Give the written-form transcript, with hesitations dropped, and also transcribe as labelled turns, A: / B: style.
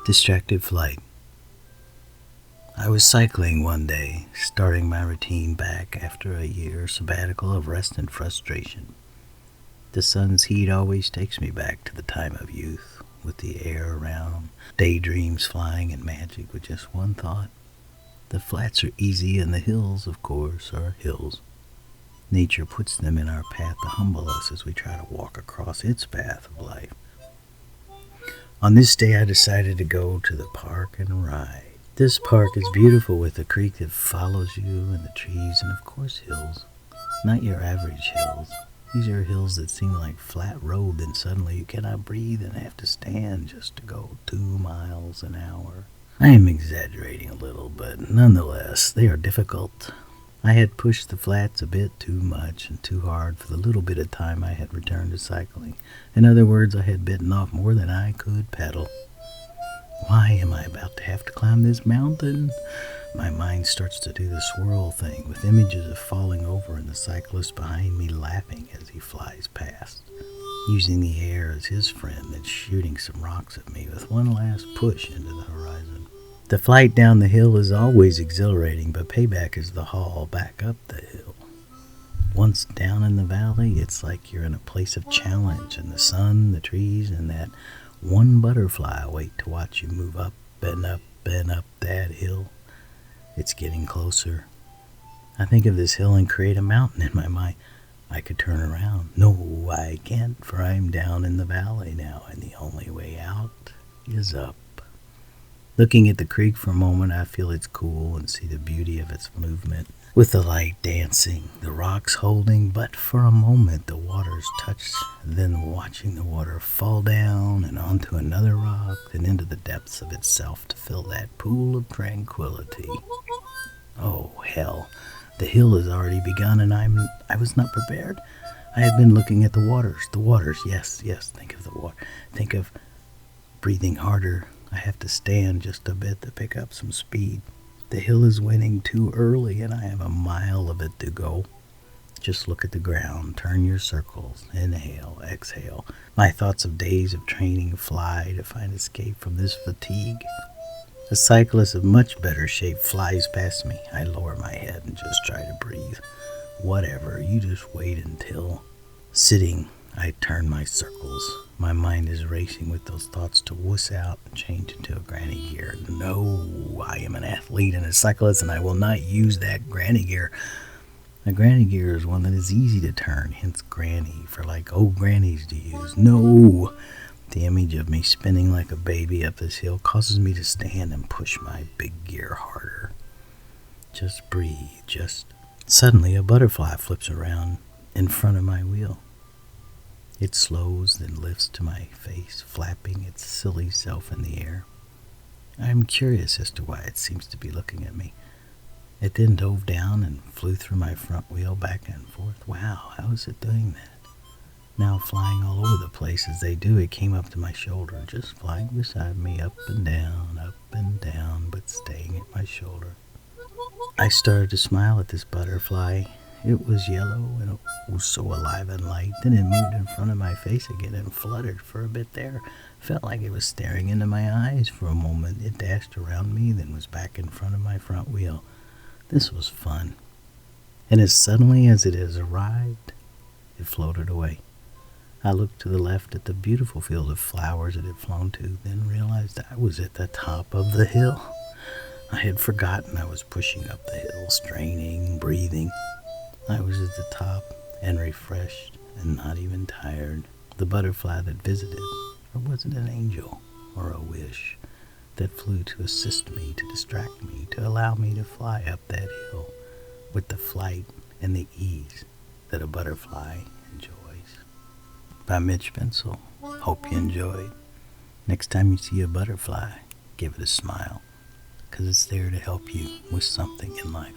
A: Distracted flight. I was cycling one day, starting my routine back after a year sabbatical of rest and frustration. The sun's heat always takes me back to the time of youth, with the air around, daydreams flying and magic with just one thought. The flats are easy and the hills, of course, are hills. Nature puts them in our path to humble us as we try to walk across its path of life. On this day I decided to go to the park and ride. This park is beautiful with a creek that follows you and the trees and of course hills. Not your average hills. These are hills that seem like flat road, then suddenly you cannot breathe and have to stand just to go 2 miles an hour. I am exaggerating a little, but nonetheless, they are difficult. I had pushed the flats a bit too much and too hard for the little bit of time I had returned to cycling. In other words, I had bitten off more than I could pedal. Why am I about to have to climb this mountain? My mind starts to do the swirl thing with images of falling over and the cyclist behind me laughing as he flies past, using the air as his friend and shooting some rocks at me with one last push into the horizon. The flight down the hill is always exhilarating, but payback is the haul back up the hill. Once down in the valley, it's like you're in a place of challenge, and the sun, the trees, and that one butterfly wait to watch you move up and up and up that hill. It's getting closer. I think of this hill and create a mountain in my mind. I could turn around. No, I can't, for I'm down in the valley now, and the only way out is up. Looking at the creek for a moment, I feel its cool and see the beauty of its movement, with the light dancing, the rocks holding, but for a moment the waters touch, then watching the water fall down and onto another rock, then into the depths of itself to fill that pool of tranquility. Oh, hell. The hill has already begun, and I was not prepared. I had been looking at the waters, yes, think of the water. Think of breathing harder. I have to stand just a bit to pick up some speed. The hill is winning too early, and I have a mile of it to go. Just look at the ground, turn your circles, inhale, exhale. My thoughts of days of training fly to find escape from this fatigue. A cyclist of much better shape flies past me. I lower my head and just try to breathe. Whatever, you just wait until. Sitting, I turn my circles. My mind is racing with those thoughts to wuss out and change into a granny gear. No, I am an athlete and a cyclist, and I will not use that granny gear. A granny gear is one that is easy to turn, hence granny, for like old grannies to use. No! The image of me spinning like a baby up this hill causes me to stand and push my big gear harder. Just breathe, Suddenly a butterfly flips around in front of my wheel. It slows, then lifts to my face, flapping its silly self in the air. I am curious as to why it seems to be looking at me. It then dove down and flew through my front wheel back and forth. Wow, how is it doing that? Now flying all over the place as they do, it came up to my shoulder, just flying beside me, up and down, but staying at my shoulder. I started to smile at this butterfly. It was yellow and it was so alive and light. Then it moved in front of my face again and fluttered for a bit there. Felt like it was staring into my eyes for a moment. It dashed around me, then was back in front of my front wheel. This was fun. And as suddenly as it has arrived, it floated away. I looked to the left at the beautiful field of flowers it had flown to, then realized I was at the top of the hill. I had forgotten I was pushing up the hill, straining, breathing. I was at the top and refreshed and not even tired. The butterfly that visited, or was it an angel or a wish that flew to assist me, to distract me, to allow me to fly up that hill with the flight and the ease that a butterfly enjoys. By Mitch Bensel. Hope you enjoyed. Next time you see a butterfly, give it a smile, 'cause it's there to help you with something in life.